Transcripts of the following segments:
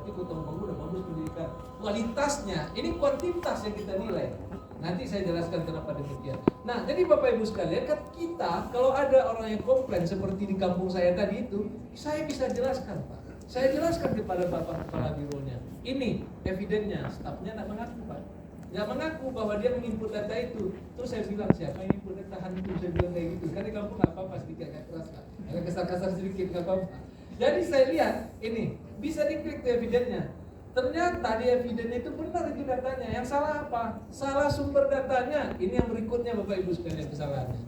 berarti Kota Bambu udah bagus pendidikan. Kualitasnya, ini kuantitas yang kita nilai. Nanti saya jelaskan kenapa demikian. Nah, jadi Bapak Ibu sekalian, kan kita kalau ada orang yang komplain seperti di kampung saya tadi itu, saya bisa jelaskan, Pak. Saya jelaskan kepada Bapak Kepala Bironya. Ini evidennya, stafnya tidak mengaku, Pak. Tidak mengaku bahwa dia menginput data itu. Terus saya bilang, siapa yang input data hantu? Saya bilang kayak gitu. Kan di kampung nggak apa-apa, sedikit agak keras, Pak. Agak kasar-kasar sedikit, nggak apa-apa. Jadi saya lihat, ini bisa diklik tuh evidennya. Ternyata di evidennya itu benar itu datanya. Yang salah apa? Salah sumber datanya. Ini yang berikutnya Bapak Ibu sekalian kesalahannya.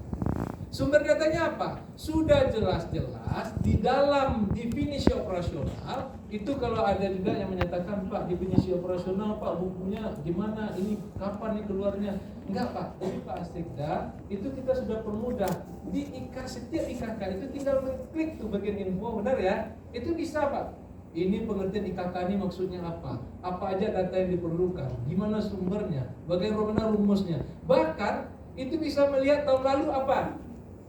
Sumber datanya apa? Sudah jelas-jelas di dalam definisi operasional itu kalau ada juga yang menyatakan Pak definisi operasional Pak bukunya gimana ini kapan nih keluarnya? Enggak Pak, jadi Pak Sekda itu kita sudah permudah di setiap IKK itu tinggal klik tuh bagian info benar ya? Itu bisa Pak. Ini pengertian IKK ini maksudnya apa? Apa aja data yang diperlukan? Gimana sumbernya? Bagaimana rumusnya? Bahkan itu bisa melihat tahun lalu apa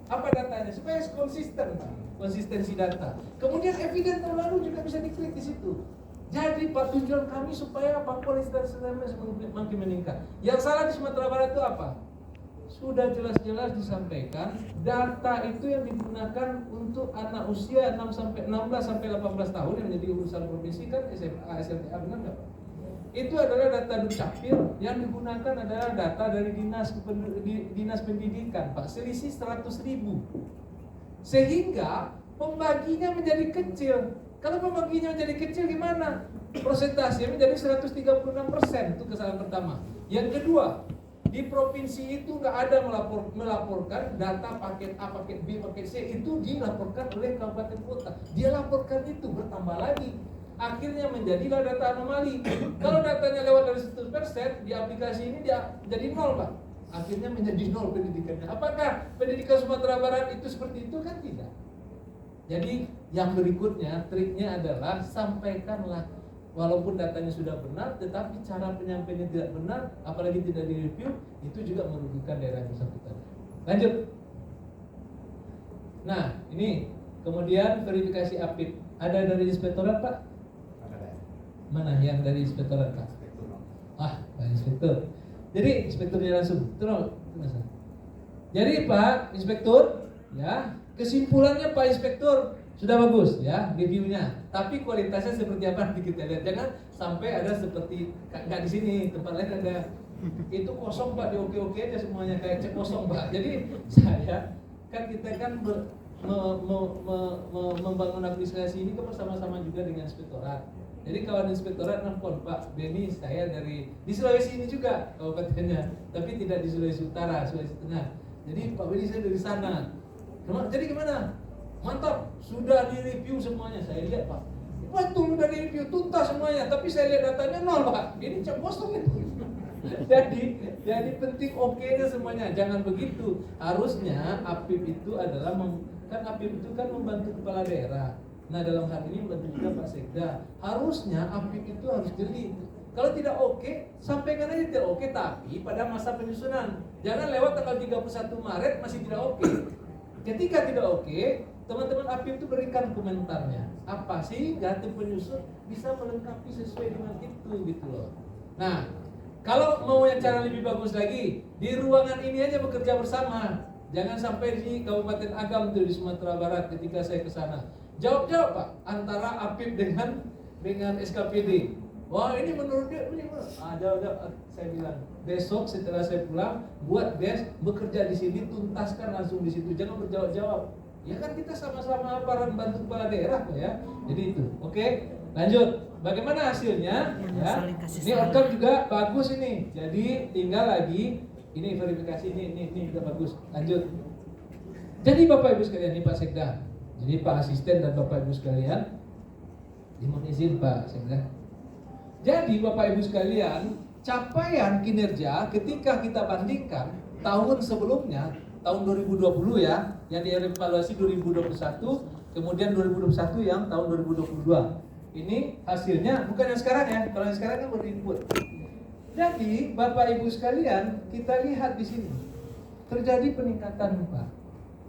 datanya supaya konsisten, konsistensi data. Kemudian eviden terlalu juga bisa diklik di situ. Jadi Pak tujuan kami supaya apa kualitas semakin meningkat. Yang salah di Sumatera Barat itu apa? Sudah jelas-jelas disampaikan data itu yang digunakan untuk anak usia 16 sampai 18 tahun yang menjadi urusan provinsi kan SMA, SLTA benar nggak Pak? Itu adalah data Dukcapil yang digunakan adalah data dari dinas pendidikan Pak, selisih 100.000 sehingga pembaginya menjadi kecil. Kalau pembaginya menjadi kecil gimana? Persentasenya menjadi 136%, itu kesalahan pertama. Yang kedua, di provinsi itu nggak ada melaporkan data paket A, paket B, paket C itu dilaporkan oleh kabupaten kota. Dia laporkan itu bertambah lagi. Akhirnya menjadilah data anomali. Kalau datanya lewat dari 100%, di aplikasi ini dia jadi 0 Pak. Akhirnya menjadi 0 pendidikannya. Apakah pendidikan Sumatera Barat itu seperti itu? Kan tidak. Jadi yang berikutnya, triknya adalah sampaikanlah walaupun datanya sudah benar, tetapi cara penyampaiannya tidak benar, apalagi tidak direview, itu juga merugikan daerah bersangkutan. Lanjut. Nah, ini kemudian verifikasi APIP. Ada dari inspektorat Pak? Mana yang dari inspektorat Pak? Pak inspektur. Jadi inspekturnya langsung. Jadi Pak inspektur, ya kesimpulannya Pak inspektur sudah bagus ya reviewnya. Tapi kualitasnya seperti apa nanti kita lihat. Jangan sampai ada seperti nggak di sini tempat lain ada itu kosong Pak di oke aja semuanya kayak cek kosong Pak. Jadi saya kan kita kan membangun aplikasi ini kan bersama-sama juga dengan inspektorat. Jadi kawan inspektorat nelfon Pak Beni saya di Sulawesi ini juga kabupatennya, tapi tidak di Sulawesi Utara, Sulawesi Tengah. Jadi Pak Beni saya dari sana. Jadi gimana? Mantap, sudah direview semuanya. Saya lihat Pak, betul sudah direview tuntas semuanya, tapi saya lihat datanya 0 Pak. Ini cek kosong itu. jadi penting oke-nya semuanya. Jangan begitu. Harusnya APIP itu adalah kan APIP itu kan membantu kepala daerah. Nah dalam hal ini membantu juga Pak Sekda. Harusnya APIP itu harus jeli. Kalau tidak oke, sampaikan aja tidak oke, tapi pada masa penyusunan. Jangan lewat tanggal 31 Maret masih tidak oke. Ketika tidak oke, teman-teman APIP itu berikan komentarnya. Apa sih tim penyusun bisa melengkapi sesuai dengan itu gitu loh. Nah, kalau mau yang cara lebih bagus lagi, di ruangan ini aja bekerja bersama. Jangan sampai di Kabupaten Agam tuh di Sumatera Barat ketika saya ke sana. Jawab Pak antara APIP dengan SKPD. Wah ini menurut dia ini jawab saya bilang besok setelah saya pulang buat desk bekerja di sini tuntaskan langsung di situ, jangan berjawab-jawab. Ya kan kita sama-sama aparat bantu kepala daerah Pak ya. Jadi itu. Oke, lanjut. Bagaimana hasilnya? Ya. Ini outcome juga bagus ini. Jadi tinggal lagi ini verifikasi ini udah bagus. Lanjut. Jadi Bapak Ibu sekalian ini Pak Sekda. Jadi Pak Asisten dan Bapak Ibu sekalian, dimohon izin Pak Sekda. Jadi Bapak Ibu sekalian, capaian kinerja ketika kita bandingkan tahun sebelumnya, tahun 2020 ya, yang dievaluasi 2021, kemudian 2021 yang tahun 2022. Ini hasilnya bukan yang sekarang ya, kalau yang sekarang kan baru input. Jadi Bapak Ibu sekalian, kita lihat di sini terjadi peningkatan Pak.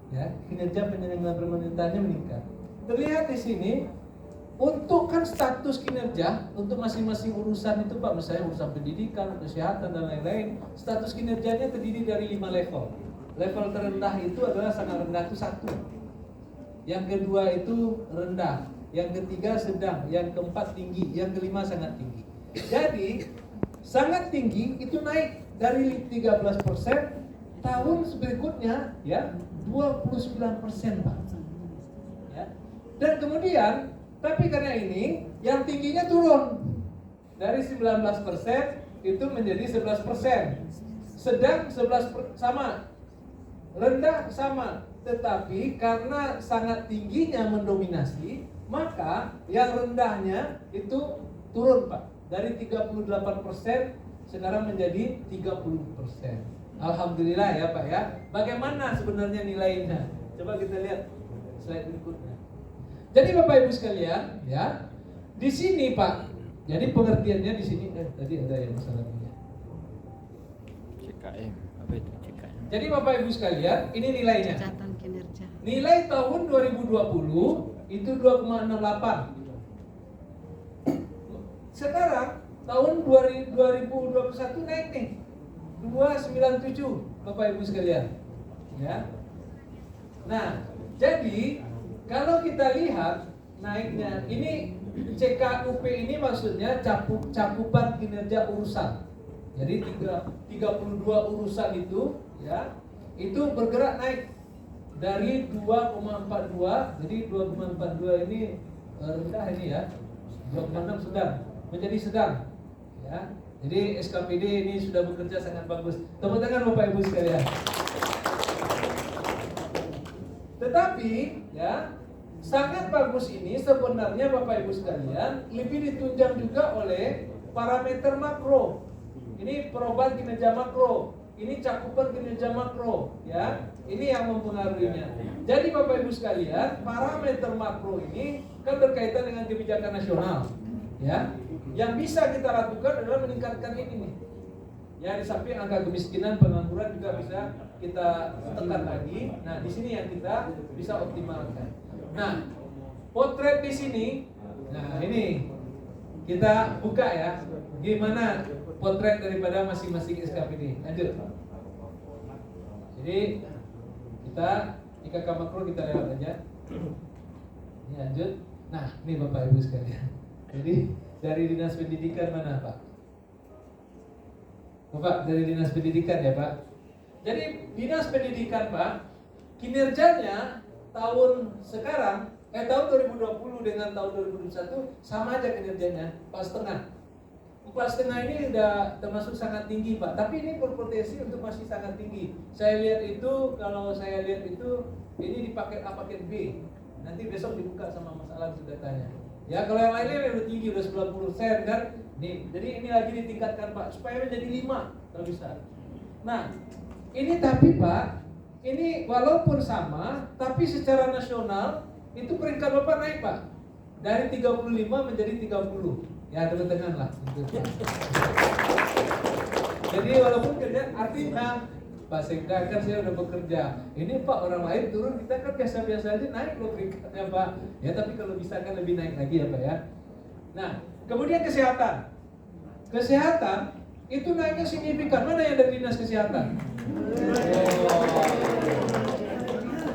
Ya, kinerja penyelenggaraan pemerintahannya meningkat. Terlihat di sini Untuk kan status kinerja untuk masing-masing urusan itu Pak, misalnya urusan pendidikan, kesehatan dan lain-lain, status kinerjanya terdiri dari 5 level. Level terendah itu adalah sangat rendah, itu 1. Yang kedua itu rendah, yang ketiga sedang, yang keempat tinggi, yang kelima sangat tinggi. Jadi sangat tinggi itu naik dari 13%, tahun berikutnya ya 29% Pak. Ya. Dan kemudian tapi karena ini yang tingginya turun dari 19% itu menjadi 11%. Sedang 11% sama. Rendah sama. Tetapi karena sangat tingginya mendominasi, maka yang rendahnya itu turun Pak. Dari 38% sekarang menjadi 30%. Alhamdulillah ya Pak ya. Bagaimana sebenarnya nilainya? Coba kita lihat slide berikutnya. Jadi Bapak Ibu sekalian, ya, di sini Pak. Jadi pengertiannya di sini tadi ada yang masalahnya. CKM, apa itu CKM? Jadi Bapak Ibu sekalian, ini nilainya. Catatan kinerja. Nilai tahun 2020 itu 2,68. Sekarang tahun 2021 naik nih. 2,97 Bapak Ibu sekalian. Ya. Nah, jadi kalau kita lihat naiknya, ini CKUP ini maksudnya cakupan kinerja urusan. Jadi 32 urusan itu ya, itu bergerak naik dari 2,42, jadi 2,42 ini rendah ini ya, 2,6 sedang, menjadi sedang ya. Jadi SKPD ini sudah bekerja sangat bagus. Tepuk tangan Bapak Ibu sekalian. Tetapi ya, sangat bagus ini sebenarnya Bapak Ibu sekalian lebih ditunjang juga oleh parameter makro. Ini perubahan kinerja makro, ini cakupan kinerja makro, ya. Ini yang mempengaruhinya. Jadi Bapak Ibu sekalian, parameter makro ini kan berkaitan dengan kebijakan nasional, ya. Yang bisa kita lakukan adalah meningkatkan ini nih. Ya, di samping angka kemiskinan, pengangguran juga bisa kita tekan lagi. Nah, di sini yang kita bisa optimalkan. Nah, potret di sini. Nah, ini kita buka ya. Gimana potret daripada masing-masing SKPD? Lanjut. Jadi kita IKK makro kita lewat aja. Ini lanjut. Nah, ini Bapak Ibu sekalian. Jadi dari Dinas Pendidikan mana Pak? Bapak dari Dinas Pendidikan ya Pak. Jadi Dinas Pendidikan Pak, kinerjanya tahun sekarang, tahun 2020 dengan tahun 2021 sama aja kinerjanya, 4,5. 4,5 ini udah termasuk sangat tinggi Pak. Tapi ini berpotensi untuk masih sangat tinggi. Saya lihat itu, kalau saya lihat itu, ini di paket A, paket B. Nanti besok dibuka sama Mas Alan sudah tanya. Ya kalau yang lainnya udah tinggi, udah 90% kan. Nih, jadi ini lagi ditingkatkan Pak supaya menjadi 5 kalau bisa. Nah, ini tapi Pak, ini walaupun sama, tapi secara nasional itu peringkat Bapak naik Pak. Dari 35 menjadi 30. Ya tepuk tangan lah. Jadi walaupun kerja artinya Pak Sekda kan saya udah bekerja. Ini Pak orang lain turun, kita kan biasa-biasa aja naik loh peringkatnya Pak. Ya tapi kalau bisa kan lebih naik lagi ya Pak ya. Nah, kemudian kesehatan. Kesehatan itu naiknya signifikan. Mana yang dari Dinas Kesehatan?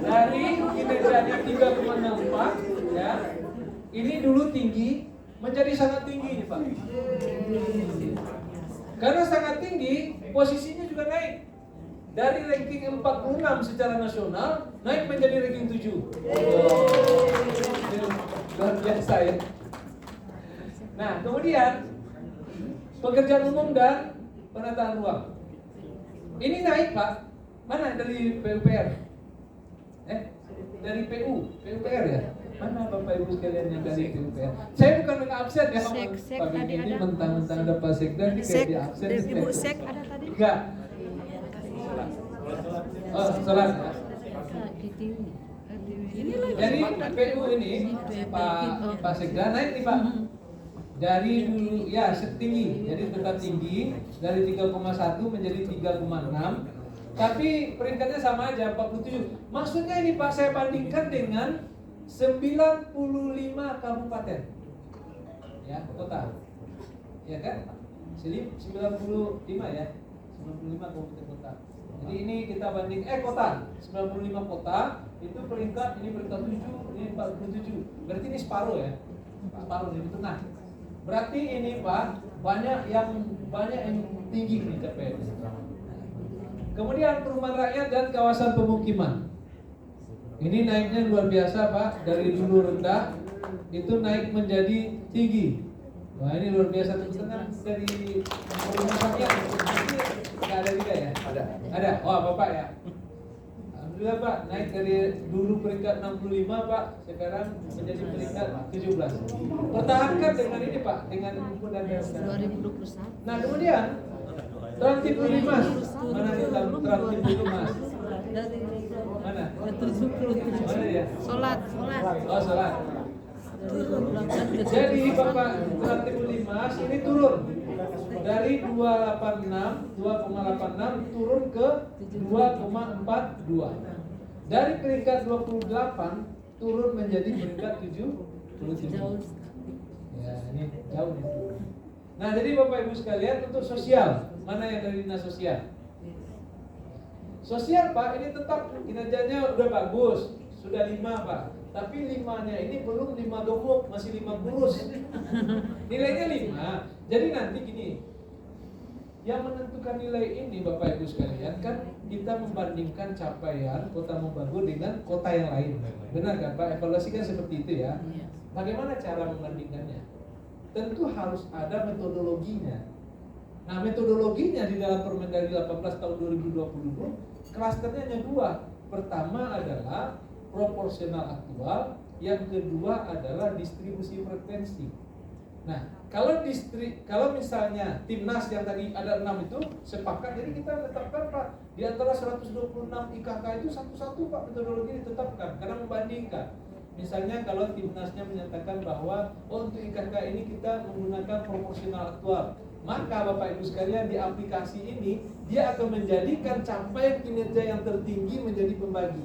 Dari kinerjanya 3,64 ya. Ini dulu tinggi menjadi sangat tinggi nih Pak. Karena sangat tinggi, posisinya juga naik. Dari ranking 46 secara nasional naik menjadi ranking 7. Luar biasa ya. Nah, kemudian pekerjaan umum dan penataan ruang. Ini naik Pak. Mana dari PUPR? Dari PUPR ya? Mana Bapak Ibu sekalian yang dari PUPR? Saya bukan absen ya. Sek tadi ini ada. mentang-mentang ada Pak Sekda ini kayak di absen. Ibu Sek ada tadi? Enggak. Oh, salah ya. Jadi PU ini Pak Sekda naik nih Pak. Dari dulu ya setinggi, jadi tetap tinggi dari 3,1 menjadi 3,6. Tapi peringkatnya sama aja 47. Maksudnya ini Pak saya bandingkan dengan 95 kabupaten. kota. Ya kan? 95 ya. 95 kabupaten kota. Jadi ini kita banding kota. 95 kota itu peringkat, ini peringkat 7, ini 47. Berarti ini separuh ya. Separuh di tengah. Berarti ini Pak, banyak yang tinggi nih capaian. Kemudian perumahan rakyat dan kawasan pemukiman. Ini naiknya luar biasa Pak, dari dulu rendah itu naik menjadi tinggi. Wah ini luar biasa, teman-teman dari perumahan rakyat. Nggak ada juga ya? Ada. Wah Bapak ya. Alhamdulillah Pak, naik dari dulu peringkat 65 Pak, sekarang menjadi peringkat 17. Pertahankan dengan ini Pak, dengan input dan data. 2021. Nah kemudian Transtip Limas, mana nih Transtip Limas? Mana? Mana dia? Sholat. Oh sholat. Jadi Bapak Transtip Limas ini turun dari 2,86 turun ke 2,42. Dari peringkat 28 turun menjadi peringkat 77. Ya ini jauh nih. Nah jadi Bapak Ibu sekalian, untuk sosial, mana yang dari dinas sosial? Sosial Pak ini tetap kinerjanya udah bagus, sudah 5 Pak. Tapi 5-nya ini belum 5 gemuk, masih 5 kurus. Nilainya 5. Jadi nanti gini, yang menentukan nilai ini Bapak Ibu sekalian kan kita membandingkan capaian Kota Mobagu dengan kota yang lain. Benar kan Pak? Evaluasi kan seperti itu ya. Bagaimana cara membandingkannya? Tentu harus ada metodologinya. Nah metodologinya di dalam Permendagri 18 tahun 2020 klasternya hanya 2. Pertama adalah proporsional aktual, yang kedua adalah distribusi frekuensi. Nah kalau misalnya timnas yang tadi ada 6 itu sepakat, jadi kita tetapkan Pak di antara 126 IKK itu satu-satu Pak metodologi ditetapkan karena membandingkan. Misalnya kalau timnasnya menyatakan bahwa untuk IKK ini kita menggunakan proporsional aktual, maka Bapak Ibu sekalian di aplikasi ini dia akan menjadikan capaian kinerja yang tertinggi menjadi pembagi.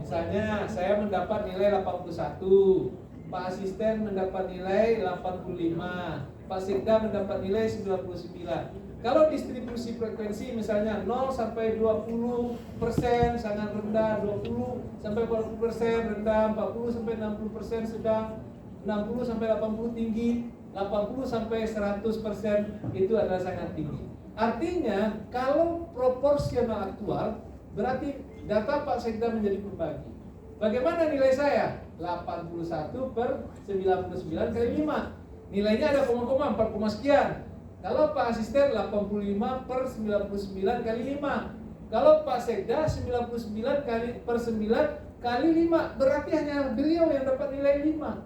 Misalnya saya mendapat nilai 81, Pak Asisten mendapat nilai 85, Pak Sekda mendapat nilai 99. Kalau distribusi frekuensi misalnya 0 sampai 20% sangat rendah, 20 sampai 40% rendah, 40 sampai 60% sedang, 60 sampai 80 tinggi, 80 sampai 100% itu adalah sangat tinggi. Artinya kalau proporsional aktual berarti data Pak Sekda menjadi pembagi. Bagaimana nilai saya? 81 per 99 kali 5. Nilainya ada koma-koma 4, sekian. Kalau Pak Asisten 85 per 99 kali 5. Kalau Pak Sekda 99 kali per 9 kali 5. Berarti hanya beliau yang dapat nilai 5.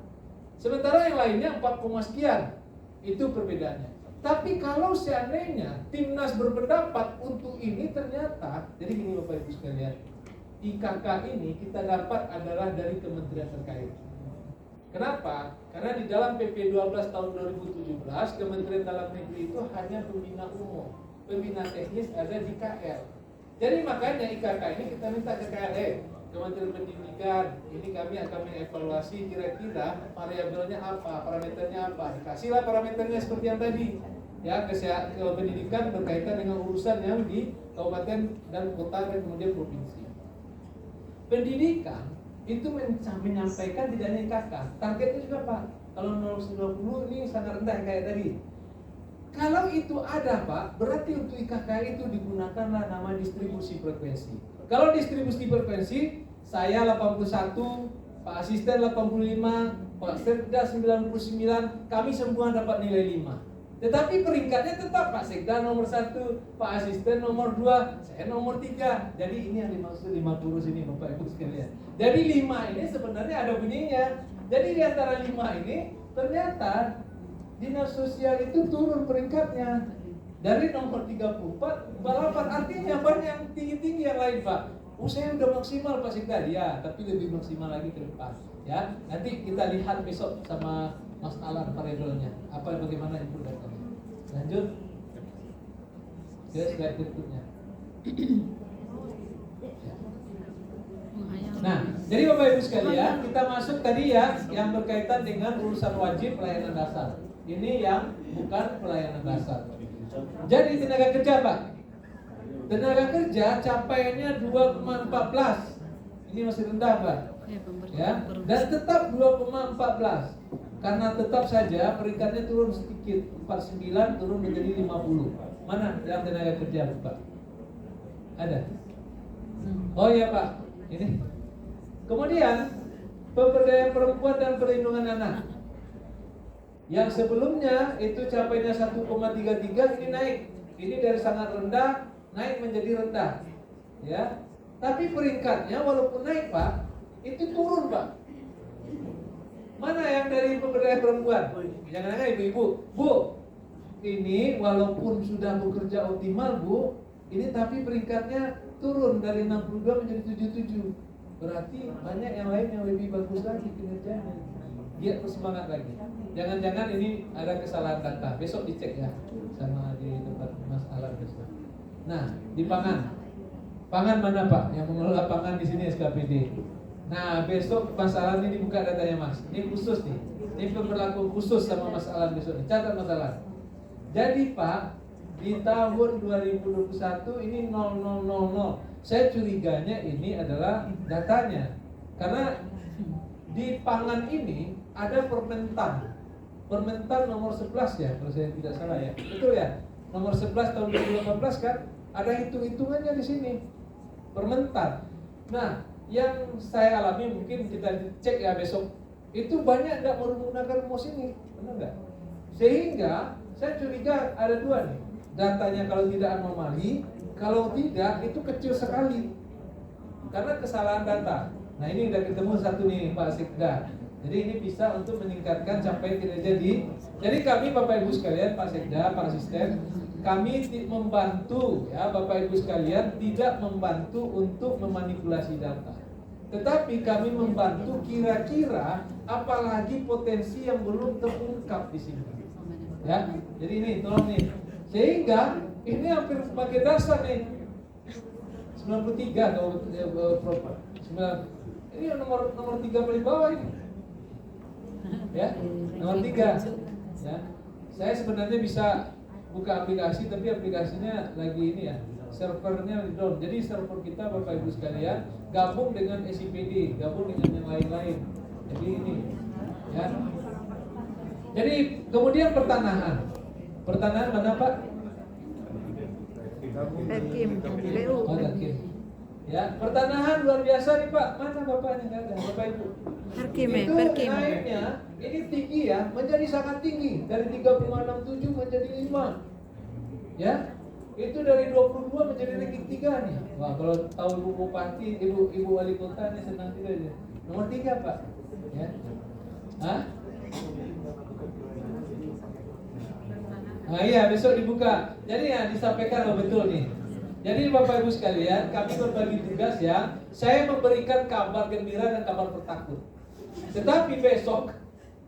Sementara yang lainnya 4, sekian. Itu perbedaannya. Tapi kalau seandainya timnas berpendapat untuk ini ternyata, jadi gini Bapak Ibu sekalian, IKK ini kita dapat adalah dari kementerian terkait. Kenapa? Karena di dalam PP 12 tahun 2017 Kementerian Dalam Negeri itu hanya pembina umum, pembina teknis ada di KL. Jadi makanya IKK ini kita minta ke KL, Kementerian Pendidikan, ini kami akan mengevaluasi kira-kira variabelnya apa, parameternya apa. Kasihlah parameternya seperti yang tadi. Ya, kesehatan pendidikan berkaitan dengan urusan yang di kabupaten dan kota dan kemudian provinsi. Pendidikan itu menyampaikan tidak hanya IKK, targetnya juga Pak. Kalau 0,90 ini sangat rendah kayak tadi. Kalau itu ada Pak, berarti untuk IKK itu digunakanlah nama distribusi frekuensi. Kalau distribusi frekuensi, saya 81, Pak Asisten 85, Pak Sekda 99, kami semua dapat nilai 5. Tetapi peringkatnya tetap Pak Sekda nomor 1, Pak Asisten nomor 2, saya nomor 3. Jadi ini yang dimaksud 50 ini Bapak Ibu sekalian. Jadi 5 ini sebenarnya ada bunyinya. Jadi di antara 5 ini ternyata dinas sosial itu turun peringkatnya dari nomor 34 balapan. Artinya banyak yang tinggi-tinggi yang lain Pak. Saya udah maksimal Pak Sekda, ya, tapi lebih maksimal lagi ke depan. Ya, nanti kita lihat besok sama Mas Alan variabelnya. Bagaimana input datanya. Lanjut ke slide berikutnya. Nah, jadi Bapak Ibu sekalian, kita masuk tadi ya yang berkaitan dengan urusan wajib pelayanan dasar. Ini yang bukan pelayanan dasar. Jadi tenaga kerja Pak, tenaga kerja capaiannya 2,14. Ini masih rendah Pak. Ya, dan tetap 2,14. Karena tetap saja peringkatnya turun sedikit, 49 turun menjadi 50. Mana yang tenaga kerja Pak? Ada? Oh ya Pak, ini. Kemudian pemberdayaan perempuan dan perlindungan anak. Yang sebelumnya itu capainya 1,33, ini naik. Ini dari sangat rendah naik menjadi rendah. Ya. Tapi peringkatnya walaupun naik Pak, itu turun Pak. Mana yang dari pemberdayaan perempuan? Jangan-jangan ibu-ibu, Bu, ini walaupun sudah bekerja optimal Bu, ini tapi peringkatnya turun dari 62 menjadi 77. Berarti banyak yang lain yang lebih bagus lagi kinerjanya. Dia terus semangat lagi. Jangan-jangan ini ada kesalahan data. Besok dicek ya sama di tempat Mas Alan besok. Nah, di pangan. Pangan mana Pak? Yang mengelola pangan di sini SKPD. Nah, besok Mas Alan ini buka datanya Mas. Ini khusus nih. Ini pemberlakuan khusus sama Mas Alan besok nih. Catat Mas Alan. Jadi Pak, di tahun 2021 ini 0000. Saya curiganya ini adalah datanya. Karena di pangan ini ada Permentan. Permentan nomor 11 ya, kalau saya tidak salah ya. Betul ya? Nomor 11 tahun 2018 kan ada hitung-hitungannya di sini. Permentan. Nah, yang saya alami mungkin kita cek ya besok. Itu banyak nggak menggunakan rumus ini, benar nggak? Sehingga saya curiga ada dua nih. Datanya kalau tidak anomali, kalau tidak itu kecil sekali. Karena kesalahan data. Nah ini udah ketemu satu nih Pak Sekda. Jadi ini bisa untuk meningkatkan capaian kinerja di. Jadi kami Bapak Ibu sekalian, Pak Sekda, Pak Asisten, kami membantu ya Bapak Ibu sekalian tidak membantu untuk memanipulasi data. Tetapi kami membantu kira-kira apalagi potensi yang belum terungkap di sini. Ya, jadi ini tolong nih. Sehingga ini hampir pakai dasar nih. 93 kalau proper. Ini nomor 3 paling bawah ini. Ya, nomor 3. Ya. Saya sebenarnya bisa buka aplikasi tapi aplikasinya lagi ini ya. Servernya down. Jadi server kita Bapak Ibu sekalian gabung dengan SIPD, gabung dengan yang lain-lain. Jadi ini ya. Jadi kemudian pertanahan. Pertanahan mana Pak? Hakim, BU. Oh, Hakim. Ya, pertanahan luar biasa nih Pak. Mana Bapaknya nggak ada, Bapak Ibu. Hakim ya, Itu Hakim. naiknya ini tinggi ya, menjadi sangat tinggi dari 3,67 menjadi 5. Ya. Itu dari 22 menjadi ranking 3 nih. Wah, kalau tahu Ibu Bupati, Ibu Wali Kota nih senang tidak dia. Nomor 3 Pak. Ya. Hah? Nah iya besok dibuka. Jadi ya disampaikan betul nih. Jadi Bapak Ibu sekalian, kami berbagi tugas ya. Saya memberikan kabar gembira dan kabar bertakut. Tetapi besok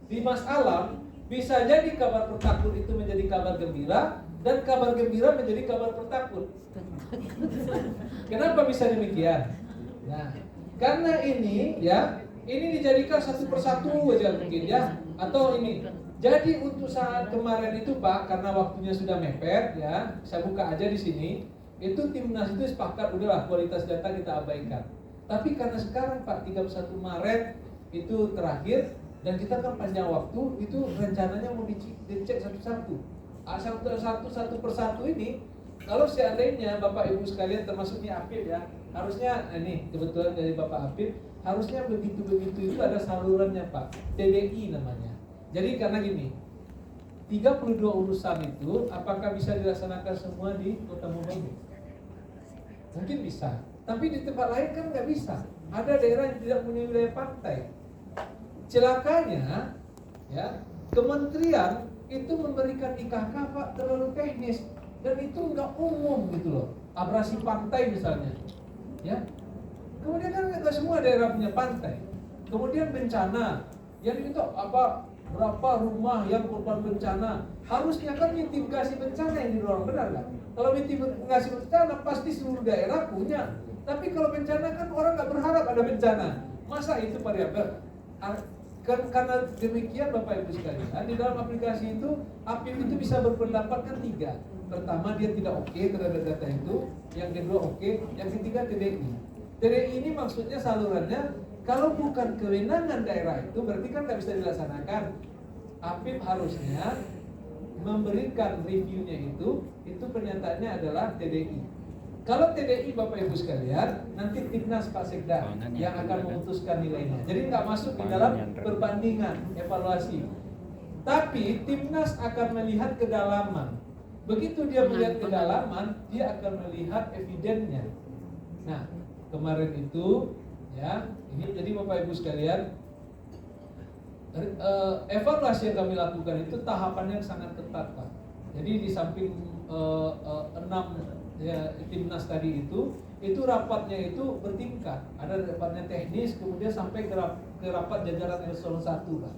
di Mas Alam bisa jadi kabar bertakut itu menjadi kabar gembira dan kabar gembira menjadi kabar bertakut. Kenapa bisa demikian? Nah, karena ini ya, ini dijadikan satu persatu aja mungkin ya, atau ini. Jadi untuk saat kemarin itu Pak, karena waktunya sudah mepet ya, saya buka aja di sini. Itu Timnas itu sepakat udahlah kualitas data kita abaikan. Tapi karena sekarang Pak 31 Maret itu terakhir dan kita kan panjang waktu, itu rencananya mau dicek satu-satu. Satu persatu ini kalau seandainya Bapak Ibu sekalian termasuknya Apip ya, harusnya ini kebetulan dari Bapak Apip, harusnya begitu-begitu itu ada salurannya Pak, TDI namanya. Jadi karena gini, 32 urusan itu apakah bisa dilaksanakan semua di Kota Mobagu? Mungkin bisa, tapi di tempat lain kan nggak bisa. Ada daerah yang tidak punya wilayah pantai. Celakanya, ya kementerian itu memberikan IKK Pak terlalu teknis dan itu nggak umum gitu loh. Abrasi pantai misalnya, ya. Kemudian kan nggak semua daerah punya pantai. Kemudian bencana, yang itu apa? Berapa rumah yang korban bencana? Harusnya kan mitigasi bencana yang didorong, benar nggak? Kalau mitigasi bencana pasti seluruh daerah punya. Tapi kalau bencana kan orang nggak berharap ada bencana. Masa itu variabel? Karena demikian Bapak Ibu sekalian, di dalam aplikasi itu APIP itu bisa berpendapat kan 3. Pertama, dia tidak oke terhadap data itu. Yang kedua oke. Yang ketiga TDI. TDI ini maksudnya salurannya kalau bukan kewenangan daerah itu berarti kan nggak bisa dilaksanakan. APIP harusnya memberikan reviewnya itu pernyataannya adalah TDI. Kalau TDI Bapak Ibu sekalian, nanti Timnas Pak Sekda yang akan memutuskan nilainya. Jadi nggak masuk di dalam perbandingan evaluasi. Tapi Timnas akan melihat kedalaman. Begitu dia melihat kedalaman, dia akan melihat evidennya. Nah, kemarin itu ya, ini jadi Bapak Ibu sekalian, evaluasi yang kami lakukan itu tahapannya sangat ketat, Pak. Jadi di samping 6 ya, Timnas tadi itu rapatnya itu bertingkat. Ada rapatnya teknis, kemudian sampai ke rapat jajaran eselon 1, Pak.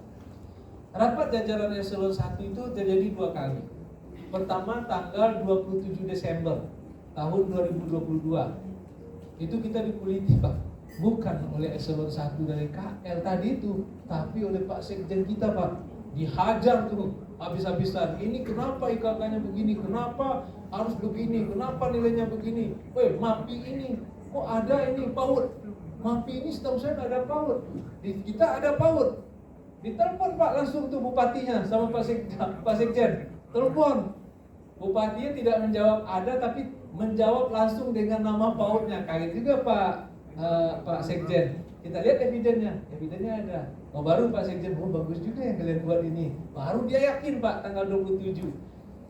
Rapat jajaran eselon 1 itu terjadi 2 kali. Pertama tanggal 27 Desember tahun 2022. Itu kita dikuliti, Pak. Bukan oleh eselon 1 dari KL tadi itu, tapi oleh Pak Sekjen kita, Pak. Dihajar tuh habis-habisan. Ini kenapa IKK-nya begini? Kenapa harus begini? Kenapa nilainya begini? MAPI ini kok ada ini PAUD? MAPI ini setahu saya nggak ada PAUD. Kita ada PAUD. Ditelepon Pak langsung tuh bupatinya sama Pak Sekjen. Telepon. Bupatinya tidak menjawab ada, tapi menjawab langsung dengan nama PAUD-nya. Kaget juga Pak Sekjen. Kita lihat evidennya ada. Oh, baru Pak Sekjen, bagus juga yang kalian buat ini. Baru dia yakin Pak tanggal 27.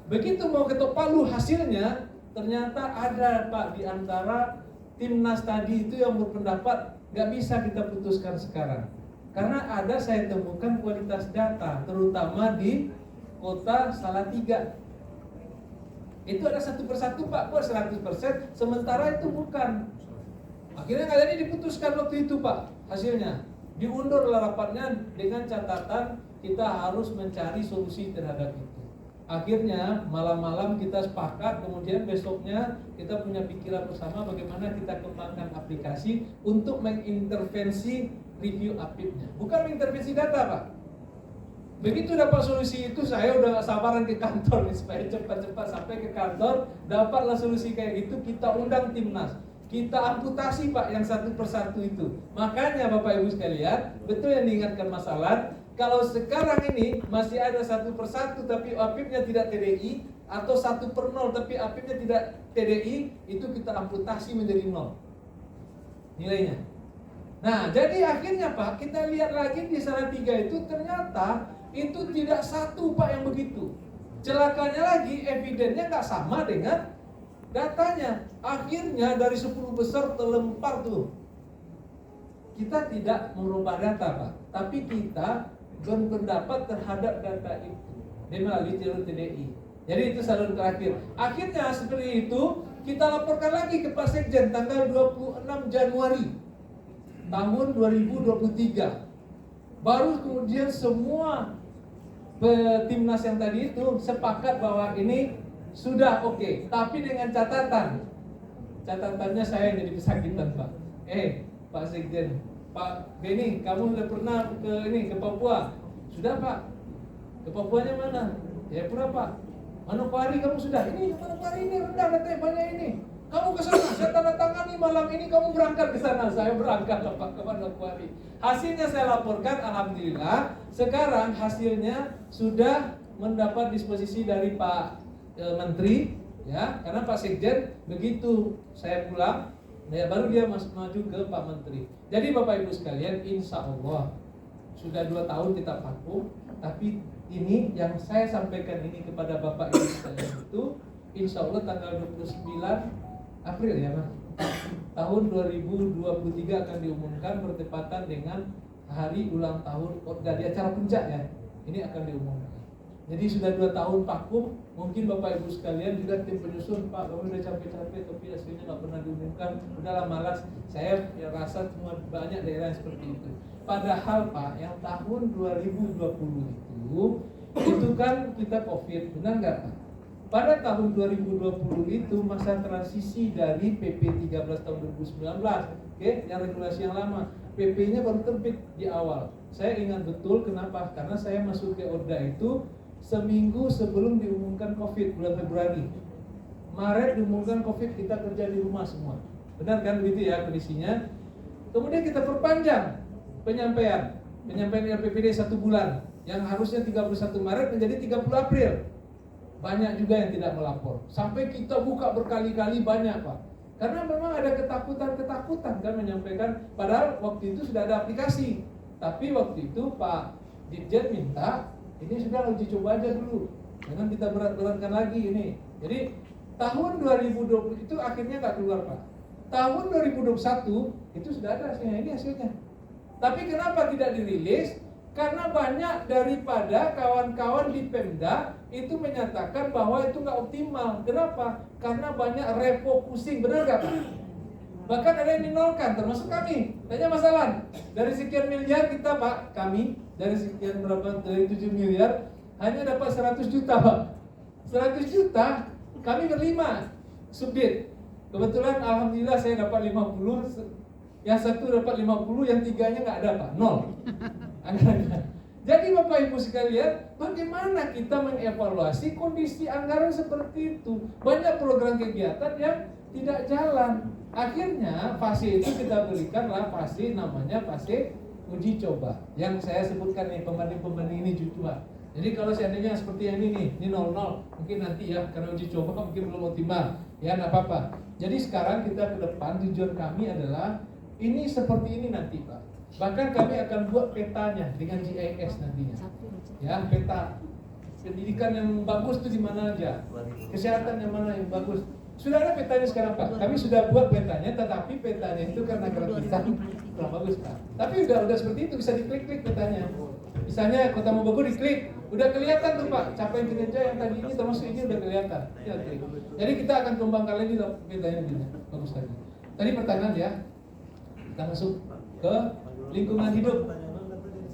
Begitu mau ketok palu hasilnya, ternyata ada Pak di antara Timnas tadi itu yang berpendapat nggak bisa kita putuskan sekarang. Karena ada saya temukan kualitas data, terutama di kota Salatiga. Itu ada satu persatu Pak, kok 100%, sementara itu bukan. Akhirnya nggak jadi diputuskan waktu itu Pak hasilnya. Diundur rapatnya dengan catatan kita harus mencari solusi terhadap itu. Akhirnya malam-malam kita sepakat, kemudian besoknya kita punya pikiran bersama bagaimana kita kembangkan aplikasi untuk mengintervensi review APIP-nya. Bukan mengintervensi data Pak. Begitu dapat solusi itu saya udah gak sabaran ke kantor nih, supaya cepat-cepat sampai ke kantor, dapatlah solusi kayak gitu, kita undang Timnas. Kita amputasi Pak yang satu persatu itu. Makanya Bapak Ibu sekalian, betul yang diingatkan Mas Alan, kalau sekarang ini masih ada satu persatu tapi APIP-nya tidak TDI, atau 1/0 tapi APIP-nya tidak TDI, itu kita amputasi menjadi 0 nilainya. Nah, jadi akhirnya Pak, kita lihat lagi di Salatiga itu ternyata itu tidak satu Pak yang begitu. Celakanya lagi, evidennya nggak sama dengan datanya. Akhirnya dari 10 besar terlempar tuh. Kita tidak merubah data Pak, tapi kita berpendapat terhadap data itu melalui jalur TDI. Jadi itu saluran terakhir. Akhirnya seperti itu kita laporkan lagi ke Pak Sekjen tanggal 26 Januari tahun 2023. Baru kemudian semua Timnas yang tadi itu sepakat bahwa ini sudah oke, tapi dengan catatan. Catatannya saya yang jadi kesakitan Pak. Pak Sekjen, Pak Beni, kamu udah pernah ke Papua? Sudah Pak. Ke Papuanya mana? Jayapura Pak. Manokwari kamu sudah? Ini Manokwari ini rendah datanya banyak ini. Kamu ke sana, saya tanda tangani malam ini kamu berangkat ke sana. Saya berangkat Pak ke Manokwari. Hasilnya saya laporkan, alhamdulillah. Sekarang hasilnya sudah mendapat disposisi dari Pak Menteri, ya, karena Pak Sekjen begitu saya pulang, ya, baru dia maju ke Pak Menteri. Jadi Bapak Ibu sekalian, insya Allah sudah 2 tahun kita vakum, tapi ini yang saya sampaikan ini kepada Bapak Ibu sekalian itu, insya Allah tanggal 29 April ya Mas, tahun 2023 akan diumumkan bertepatan dengan hari ulang tahun di acara puncak ya, ini akan diumumkan. Jadi sudah 2 tahun vakum, mungkin Bapak Ibu sekalian juga tim penyusun, Pak kami udah capek-capek tapi hasilnya nggak pernah diumumkan, udahlah malas. Saya ya rasa cuma banyak daerah yang seperti itu. Padahal Pak, yang tahun 2020 itu kan kita COVID, benar nggak Pak? Pada tahun 2020 itu masa transisi dari PP 13 tahun 2019, oke, yang regulasi yang lama. PP-nya baru terbit di awal. Saya ingat betul kenapa? Karena saya masuk ke Orda itu seminggu sebelum diumumkan COVID bulan Februari. Maret diumumkan COVID, kita kerja di rumah semua. Benar kan begitu ya kondisinya? Kemudian kita perpanjang penyampaian LPPD 1 bulan yang harusnya 31 Maret menjadi 30 April. Banyak juga yang tidak melapor. Sampai kita buka berkali-kali banyak, Pak. Karena memang ada ketakutan kan menyampaikan, padahal waktu itu sudah ada aplikasi. Tapi waktu itu Pak Dirjen minta ini sudah uji coba aja dulu. Jangan kita berat-beratkan lagi ini. Jadi tahun 2020 itu akhirnya nggak keluar, Pak. Tahun 2021 itu sudah ada hasilnya, ini hasilnya. Tapi kenapa tidak dirilis? Karena banyak daripada kawan-kawan di Pemda itu menyatakan bahwa itu nggak optimal. Kenapa? Karena banyak refocusing, benar nggak Pak? Bahkan ada yang dinolkan, termasuk kami. Tanya masalah, dari sekian miliar kita Pak, kami dari sekian berapa, dari 7 miliar hanya dapat 100 juta Pak. 100 juta, kami berlima subdit. Kebetulan alhamdulillah saya dapat 50, yang satu dapat 50, yang tiganya nggak ada Pak, 0. Jadi Bapak Ibu sekalian, bagaimana kita mengevaluasi kondisi anggaran seperti itu? Banyak program kegiatan yang tidak jalan. Akhirnya fase itu kita berikanlah fase namanya fase uji coba. Yang saya sebutkan nih pembanding-pembanding ini coba. Jadi kalau seandainya seperti yang ini 0-0, mungkin nanti ya karena uji coba mungkin belum optimal. Ya nggak apa-apa. Jadi sekarang kita ke depan tujuan kami adalah ini seperti ini nanti Pak. Bahkan kami akan buat petanya dengan GIS nantinya. Ya, peta pendidikan yang bagus itu di mana aja, kesehatan yang mana yang bagus. Sudah ada petanya sekarang Pak. Kami sudah buat petanya, tetapi petanya itu karena gratisan kurang bagus Pak. Tapi udah seperti itu, bisa diklik-klik petanya. Misalnya Kota Mobagu diklik, udah kelihatan tuh Pak. Capaian kinerja yang tadi ini termasuk ini udah kelihatan. Ya, jadi kita akan kembangkan lagi petanya ini. Bagus tadi. Tadi pertanyaan ya. Kita masuk ke lingkungan hidup.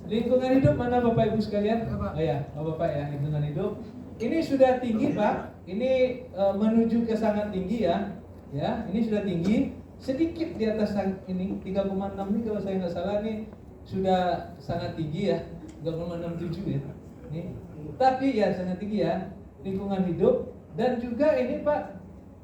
Lingkungan hidup mana Bapak Ibu sekalian? Oh ya, Bapak ya, lingkungan hidup. Ini sudah tinggi Pak. Ini menuju ke sangat tinggi ya. Ya, ini sudah tinggi. Sedikit di atas ini 3,6 nih kalau saya nggak salah nih sudah sangat tinggi ya. 3,67 ya. Nih. Tapi ya sangat tinggi ya. Lingkungan hidup dan juga ini Pak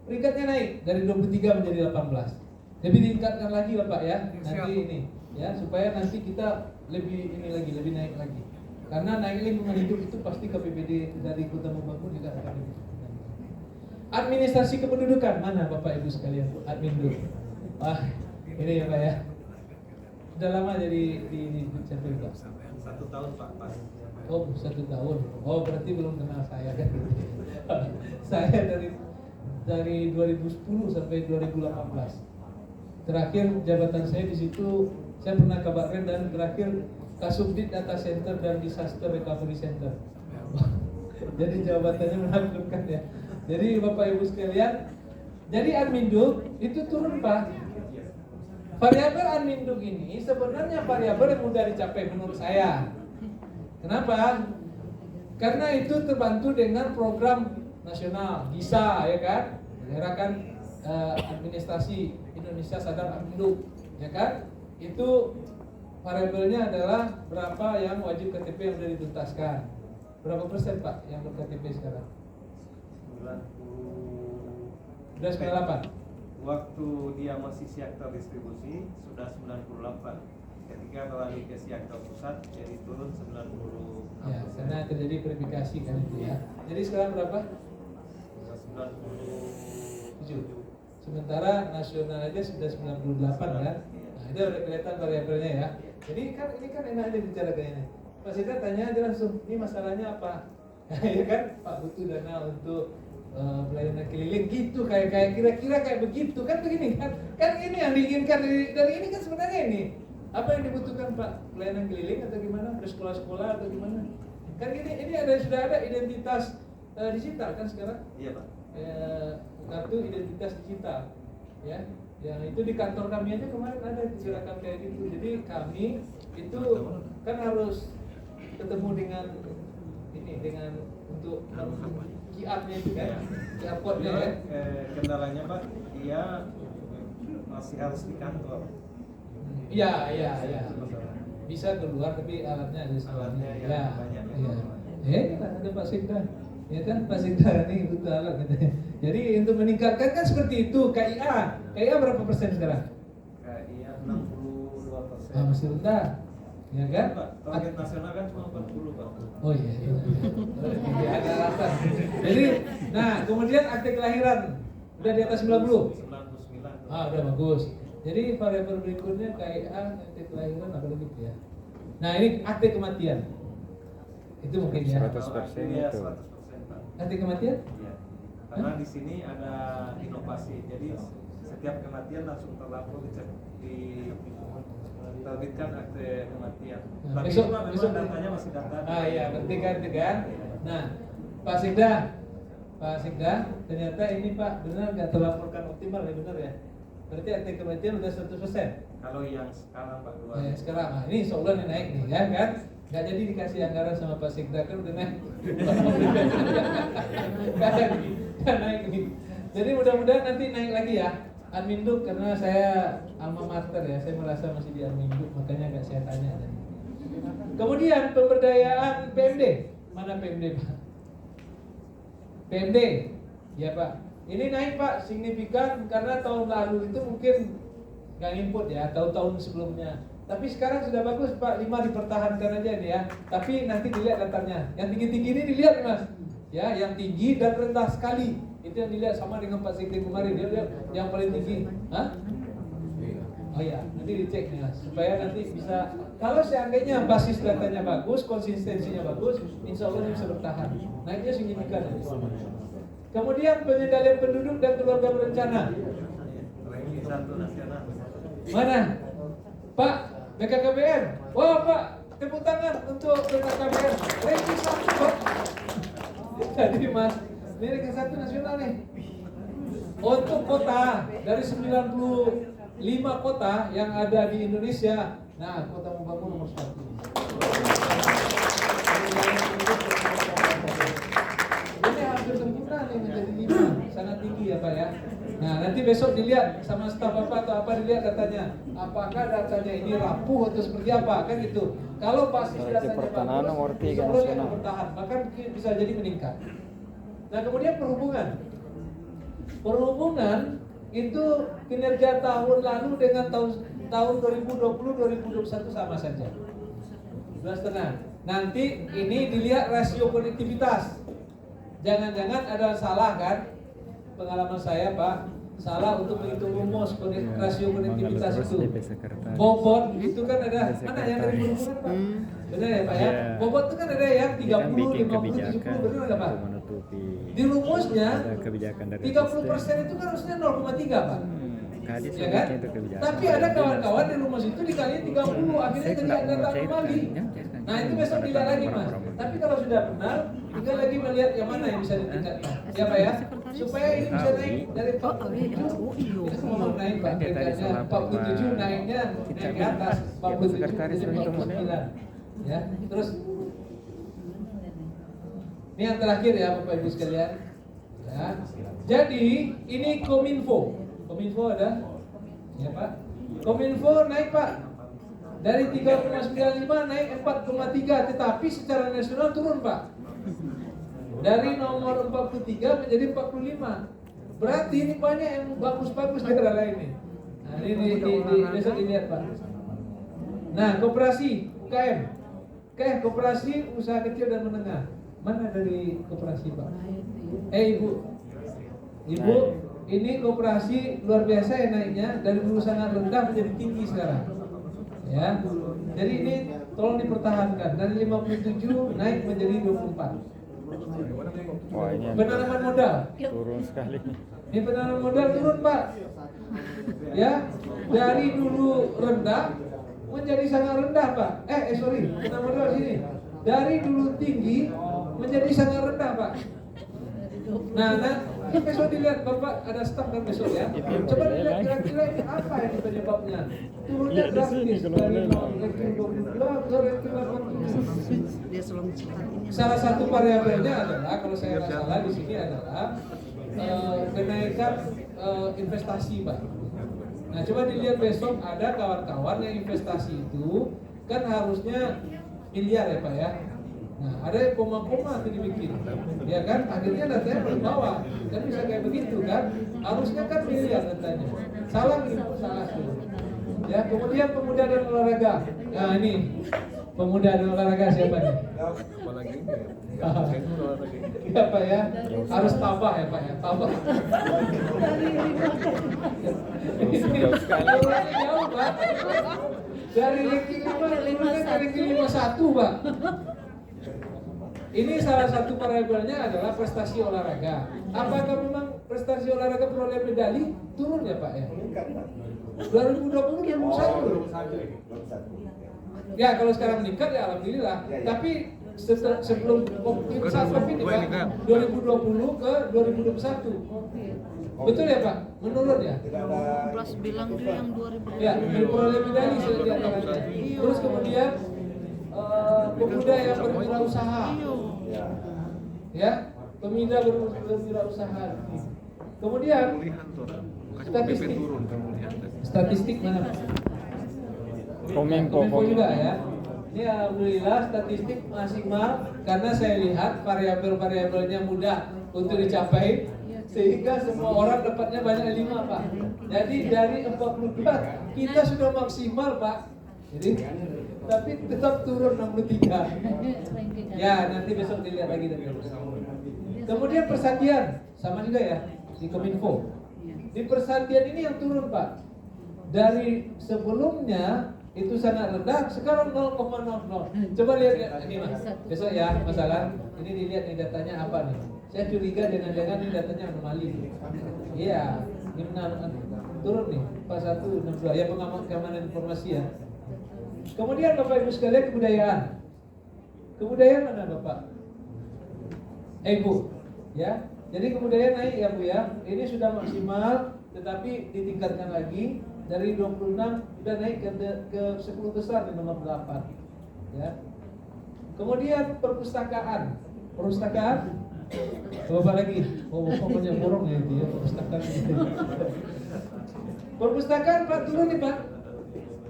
peringkatnya naik dari 23 menjadi 18. Lebih ditingkatkan lagi Bapak ya. Nanti ini ya supaya nanti kita lebih ini lagi, lebih naik lagi. Karena naik lingkungan hidup itu pasti KPPD dari Kota Mobagu juga akan lebih. Administrasi kependudukan mana Bapak Ibu sekalian? Admin dulu. Wah, ini ya Pak ya. Sudah lama jadi di Dukcapil Pak? 1 tahun Pak. Oh, 1 tahun. Oh, berarti belum kenal saya kan? Saya dari 2010 sampai 2018. Terakhir jabatan saya di situ, saya pernah kabarkan dan terakhir Kasubdit Data Center dan Disaster Recovery Center. Jadi jabatannya menakutkan ya. Jadi Bapak Ibu sekalian, jadi Adminduk itu turun Pak. Variabel Adminduk ini sebenarnya variabel yang mudah dicapai menurut saya. Kenapa? Karena itu terbantu dengan program nasional GISA ya kan, Gerakan Administrasi Indonesia Sadar Adminduk ya kan. Itu variabelnya adalah berapa yang wajib KTP yang sudah dituntaskan. Berapa persen Pak yang ber-KTP sekarang? 90. Sudah 98. Waktu dia masih Siaktor distribusi sudah 98. Ketika beralih ke Siaktor pusat jadi turun 90. Ya, karena terjadi verifikasi kan itu ya. Jadi sekarang berapa? 97. Sementara nasional aja sudah 98 kan. Nah, itu udah kelihatan variabelnya ya. Jadi kan ini kan enak aja bicara kayak ini. Pak Sita tanya aja langsung, ini masalahnya apa? Ya kan, Pak butuh dana untuk pelayanan keliling gitu, kayak kira-kira kayak begitu kan begini kan? Kan ini yang diinginkan dari ini kan sebenarnya ini. Apa yang dibutuhkan Pak? Pelayanan keliling atau gimana? Ke sekolah-sekolah atau gimana? Kan ini sudah ada identitas digital kan sekarang? Iya Pak. Kartu identitas digital, ya. Yang itu di kantor kami aja kemarin ada gerakan kayak gitu. Jadi kami itu kan harus ketemu dengan ini dengan untuk QR-nya itu kan, QR code-nya ya. Kendalanya Pak, dia masih harus di kantor. Iya. Bisa keluar tapi alatnya ada Alatnya yang ya. banyak. Iya. Ada Pak Sikda. Ya kan Pak Sikda ini butuh alat katanya. Jadi untuk meningkatkan kan seperti itu. KIA berapa persen sekarang? KIA 62%. Masih rendah. Ya kan? Pak, target nasional kan cuma 40 Pak. Oh iya. Jadi ada alasan. Jadi, nah kemudian akte kelahiran udah di atas 90. 99. Udah bagus. Jadi variabel berikutnya KIA, akte kelahiran apa lagi ya? Nah ini akte kematian. Itu mungkin ya. 100% Iya, itu. 100% Pak. Akte kematian? Iya. Karena di sini ada inovasi. Jadi setiap kematian langsung terlapor diterbitkan akte kematian. Nah, Tapi besok- itu memang besok- datanya masih data. Iya, penting kan itu kan. Nah, Pak Sikda, ternyata ini Pak benar nggak terlaporkan optimal ya benar ya? Berarti akte kematian udah 100%. Kalau yang sekarang Pak luar. Sekarang, ini insya Allah nih naik nih kan? Nggak jadi dikasih anggaran sama Pak Sikda kan udah naik. Nggak naik nih. Jadi mudah-mudahan nanti naik lagi ya. Adminduk karena saya alma mater ya, saya merasa masih di Adminduk makanya nggak saya tanya tadi. Kemudian pemberdayaan PMD, mana PMD Pak? PMD, ya Pak. Ini naik Pak signifikan karena tahun lalu itu mungkin nggak input ya, tahun-tahun sebelumnya. Tapi sekarang sudah bagus Pak, 5 dipertahankan aja nih ya. Tapi nanti dilihat datanya. Yang tinggi-tinggi ini dilihat Mas. Ya, yang tinggi dan rendah sekali. Itu yang dilihat sama dengan Pak Sikri kemarin. Dia lihat yang paling tinggi. Hah? Oh iya, nanti dicek nih Mas. Supaya nanti bisa, kalau seandainya basis datanya bagus, konsistensinya bagus, insya Allah ini bisa bertahan. Naiknya signifikan. Kemudian pengendalian penduduk dan keluarga berencana. Ranking 1 nasional. Mana? Pak, BKKBN. Wah Pak, tepuk tangan untuk BKKBN. Ranking 1 Pak. Jadi Mas, ini ranking 1 nasional nih. Untuk kota, dari 95 kota yang ada di Indonesia, nah kota Mobagu nomor 1. Ini hampir sempurna nih menjadi 5, sangat tinggi ya Pak ya. Nah nanti besok dilihat sama staf Bapak atau apa, dilihat datanya. Apakah datanya ini rapuh atau seperti apa, kan gitu. Kalau basis datanya Pertanahan nomor 3 insya Allah dia nasional. akan bertahan, bahkan bisa jadi meningkat. Nah kemudian perhubungan itu kinerja tahun lalu dengan tahun 2020-2021 sama saja. 2,5. Nanti ini dilihat rasio konektivitas. Jangan-jangan ada salah kan? Pengalaman saya Pak, salah untuk menghitung rumus rasio konektivitas itu. Bobot itu kan ada, mana yang dari perhubungan Pak? Benar ya Pak ya? Iya. Bobot itu kan ada yang 30, Dia kan bikin 50, 70, benar nggak Pak? menutupi Di rumusnya ada kebijakan dari 30% itu kan harusnya 0,3 Pak. Kadis Ya kan? itu kebijakan. Tapi ada kawan-kawan di rumus itu dikaliin 30, akhirnya jadi data kembali. Nah itu besok dilihat lagi Mas. Tapi kalau sudah benar, tinggal lagi melihat yang mana yang bisa ditingkatkan. Ya Pak ya? Supaya ini bisa naik dari 47. Kita mau naik Pak, peringkatnya 47 naiknya naik ke atas 47 jadi 49. Ya, terus ini yang terakhir ya Bapak Ibu sekalian. Ya. Jadi ini Kominfo. Kominfo ada? Ya Pak. Kominfo naik Pak. Dari 3,95 naik 4,3, tetapi secara nasional turun Pak. Dari nomor 43 menjadi 45. Berarti ini banyak yang bagus-bagus daerah lain nih. Nah, ini besok dilihat Pak. Nah, koperasi UKM. Koperasi usaha kecil dan menengah. Mana dari koperasi Pak? Ibu, ini koperasi luar biasa ya naiknya, dari dulu sangat rendah menjadi tinggi sekarang. Ya. Jadi ini tolong dipertahankan, dari 57 naik menjadi 24. Wah, ini yang Penanaman modal. turun sekali. Ini penanaman modal turun Pak. Ya, dari dulu rendah menjadi sangat rendah Pak. Penanaman modal sini. Dari dulu tinggi menjadi sangat rendah Pak. Nah, besok dilihat Bapak, ada staf kan besok ya. Coba dilihat kira-kira ini apa ini penyebabnya. Turunnya drastis dari ranking 22 ke ranking 80. Salah satu variabelnya adalah, kalau saya nggak salah di sini adalah kenaikan investasi Pak. Nah, coba dilihat besok ada kawan-kawan yang investasi itu kan harusnya miliar ya Pak ya. Nah, ada yang koma-koma tuh dibikin, ya kan? Akhirnya datanya belum bawa, kan bisa kayak begitu kan? Harusnya kan miliar datanya. Salah nih, salah tuh. Ya, kemudian pemuda dan olahraga. Nah ini pemuda dan olahraga siapa nih? Apalagi ini Ya Pak ya, harus tabah ya Pak ya, tabah. Jauh sekali. Jauh Pak. Dari ranking 5 ke ranking 51 Pak. Ini salah satu variabelnya adalah prestasi olahraga. Apakah memang prestasi olahraga peroleh medali turun ya Pak ya? 2020 2021. Ya kalau sekarang meningkat ya alhamdulillah. Tapi sebelum saat Covid ini Pak, 2020 ke 2021. Betul ya Pak? Menurun ya? Plus bilang dia yang 2000. Ya, peroleh medali di antaranya. Terus kemudian pemuda yang berwirausaha. Ya, pemuda berwirausaha. Kemudian statistik mana Pak? Kominfo juga ya. Ini alhamdulillah statistik maksimal karena saya lihat variabel-variabelnya mudah untuk dicapai sehingga semua orang dapatnya banyak 5 Pak. Jadi dari 42 kita sudah maksimal Pak. Jadi tapi tetap turun 63. Ya nanti besok dilihat lagi dari kemudian persandian sama juga ya di Kominfo. Di persandian ini yang turun Pak. Dari sebelumnya itu sangat rendah, sekarang 0,00. Coba lihat ya, ini Mas. Besok ya masalah. Ini dilihat nih datanya apa nih. Saya curiga jangan-jangan ini datanya anomali. Iya, ini turun nih 4162 ya pengamanan informasi ya. Kemudian Bapak Ibu sekalian kebudayaan. Kebudayaan mana Bapak? Ibu, ya. Jadi kebudayaan naik ya Bu ya. Ini sudah maksimal, tetapi ditingkatkan lagi dari 26 sudah naik ke 10 besar di nomor 8. Ya. Kemudian perpustakaan. Perpustakaan coba lagi. Oh, pokoknya borong ya itu ya perpustakaan. Perpustakaan Pak turun nih Pak.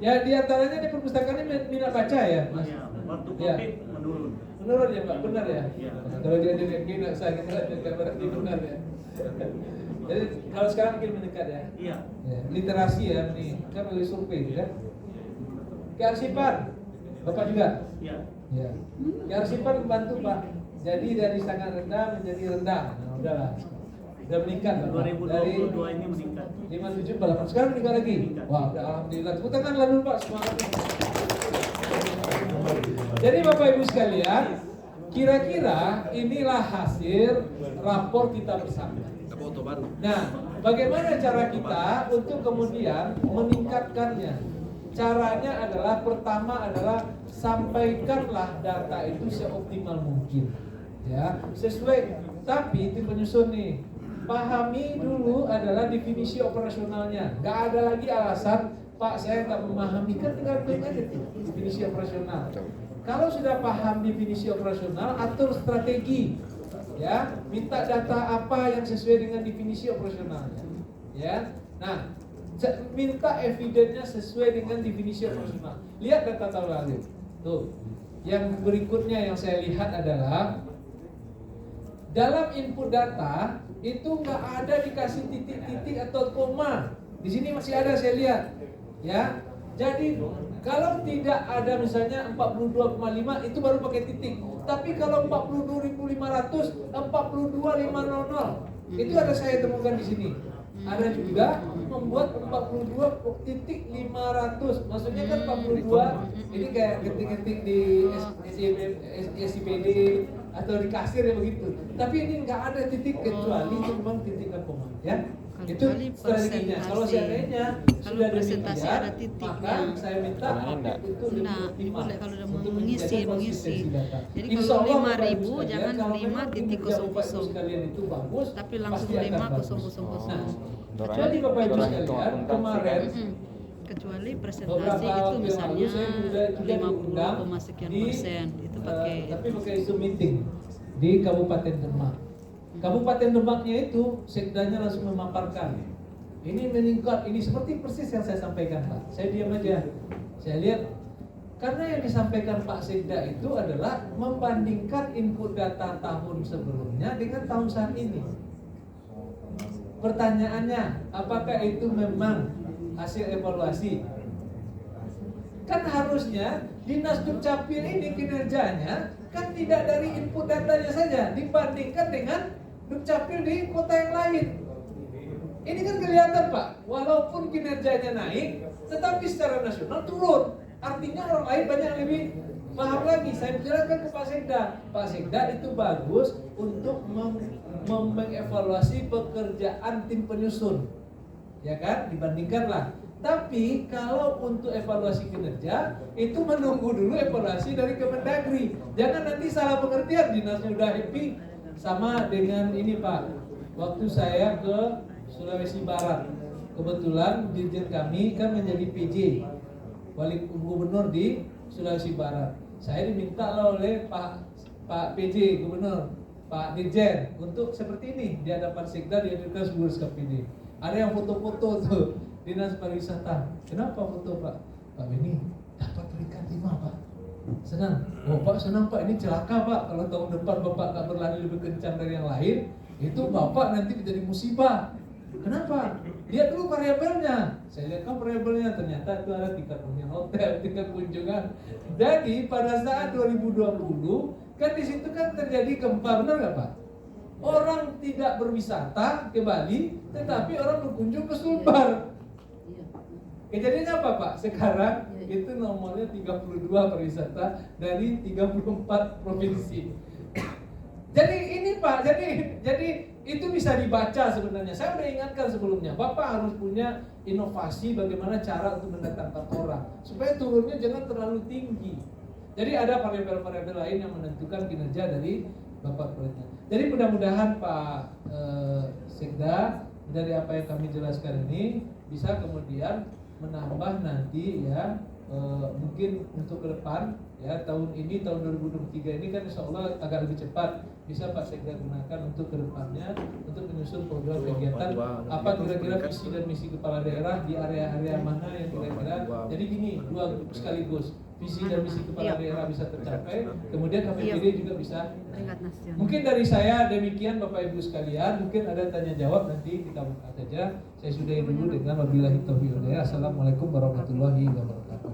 Ya di antaranya di perpustakaan ini minat baca ya Mas. waktu Ya. Covid menurun. Menurun ya Pak, benar ya? Iya. Kalau dia minat saya kita berarti benar ya. Jadi kalau sekarang mungkin meningkat ya. Iya. Ya, literasi ya nih, kan oleh survei kan. Kearsipan, Bapak juga? Iya. Ya. Kearsipan membantu Pak. Jadi dari sangat rendah menjadi rendah. Nah, udahlah. Udah meningkat Bapak. Dari 2022 ini meningkat. 57 ke 8. Sekarang meningkat lagi. Wah, udah alhamdulillah. Tepuk tangan lalu Pak, semangat. Jadi Bapak Ibu sekalian, kira-kira inilah hasil rapor kita bersama. Nah, bagaimana cara kita untuk kemudian meningkatkannya? Caranya adalah pertama adalah sampaikanlah data itu seoptimal mungkin, ya sesuai. Tapi itu penyusun nih, pahami dulu adalah definisi operasionalnya. Gak ada lagi alasan Pak saya nggak memahami, kan tinggal klik aja tuh definisi operasional. Kalau sudah paham definisi operasional, atur strategi. Ya, minta data apa yang sesuai dengan definisi operasionalnya. Ya, nah, minta evidennya sesuai dengan definisi operasional. Lihat data tahun lalu. Tuh, yang berikutnya yang saya lihat adalah dalam input data itu nggak ada dikasih titik-titik atau koma. Di sini masih ada saya lihat. Ya, jadi kalau tidak ada misalnya 42,5 itu baru pakai titik. Tapi kalau 42.500, 42.500 itu ada saya temukan di sini. Ada juga membuat 42.500. Maksudnya kan 42 ini kayak ketik-ketik di SIPD atau di kasir ya begitu. Tapi ini nggak ada titik kecuali cuma titik dan koma ya. Itu strateginya. Kalau seandainya sudah presentasi demikian, ada titiknya. maka saya minta itu Nah, ini boleh kalau udah mau mengisi. Jadi Insya kalau Allah, 5.000 Bapak Ibu jangan sekalian, kalau 5 memang titik kinerja 000. Bapak Ibu sekalian itu bagus, Tapi langsung pasti akan 5 bagus. 000. Nah, Dorang- jadi Bapak Ibu dorang sekalian hitung kemarin Kecuali presentasi beberapa itu waktu yang lalu misalnya saya sudah 50, sekian di, persen itu pakai tapi pakai Zoom meeting di Kabupaten Demak. Kabupaten Demaknya itu sekdanya langsung memaparkan ini meningkat, ini seperti persis yang saya sampaikan Pak. Saya diam aja. Saya lihat karena yang disampaikan Pak Sekda itu adalah membandingkan input data tahun sebelumnya dengan tahun saat ini. Pertanyaannya, apakah itu memang hasil evaluasi? Kan harusnya Dinas Dukcapil ini kinerjanya kan tidak dari input datanya saja dibandingkan dengan Dukcapil di kota yang lain. Ini kan kelihatan Pak, walaupun kinerjanya naik, tetapi secara nasional turun. Artinya orang lain banyak yang lebih paham lagi. Saya menjelaskan ke Pak Sekda. Pak Sekda itu bagus untuk mengevaluasi pekerjaan tim penyusun, ya kan? Dibandingkanlah. Tapi kalau untuk evaluasi kinerja itu menunggu dulu evaluasi dari Kemendagri. Jangan nanti salah pengertian, dinasnya udah happy sama dengan ini Pak. Waktu saya ke Sulawesi Barat, kebetulan dirjen kami kan menjadi PJ, Wali Gubernur di Sulawesi Barat. Saya diminta oleh Pak PJ Gubernur, Pak Dirjen untuk seperti ini di hadapan Sekda dihadirkan seluruh SKPD. Ada yang foto-foto tuh Dinas Pariwisata. Kenapa foto Pak? Pak Beni dapat peringkat 5 Pak. Senang. Oh Pak senang Pak, ini celaka Pak. Kalau tahun depan Bapak gak berlari lebih kencang dari yang lain, itu Bapak nanti menjadi musibah. Kenapa? Lihat dulu variabelnya. Saya lihat kan variabelnya, ternyata itu ada tingkat hunian hotel, tingkat kunjungan. Jadi pada saat 2020 kan di situ kan terjadi gempa, benar nggak Pak? Orang tidak berwisata ke Bali, tetapi orang berkunjung ke Sulbar. Kejadiannya apa Pak? Sekarang itu nomornya 32 pariwisata dari 34 provinsi. Jadi ini Pak, jadi itu bisa dibaca sebenarnya. Saya udah ingatkan sebelumnya, Bapak harus punya inovasi bagaimana cara untuk mendatangkan orang supaya turunnya jangan terlalu tinggi. Jadi ada variabel-variabel lain yang menentukan kinerja dari Bapak Presiden. Jadi mudah-mudahan Pak Sekda dari apa yang kami jelaskan ini bisa kemudian menambah nanti ya mungkin untuk ke depan ya tahun ini tahun 2023 ini kan insya Allah agak lebih cepat bisa Pak Sekda gunakan untuk kedepannya untuk menyusun program kegiatan apa kira-kira visi dan misi kepala daerah di area-area mana yang kira-kira. Jadi gini dua sekaligus visi dan misi kepala daerah bisa tercapai, kemudian KPPD juga bisa. Mungkin dari saya demikian Bapak Ibu sekalian, mungkin ada tanya jawab nanti kita buka saja. Saya sudahi dulu dengan wabillahi taufiq wal hidayah. Assalamualaikum warahmatullahi wabarakatuh.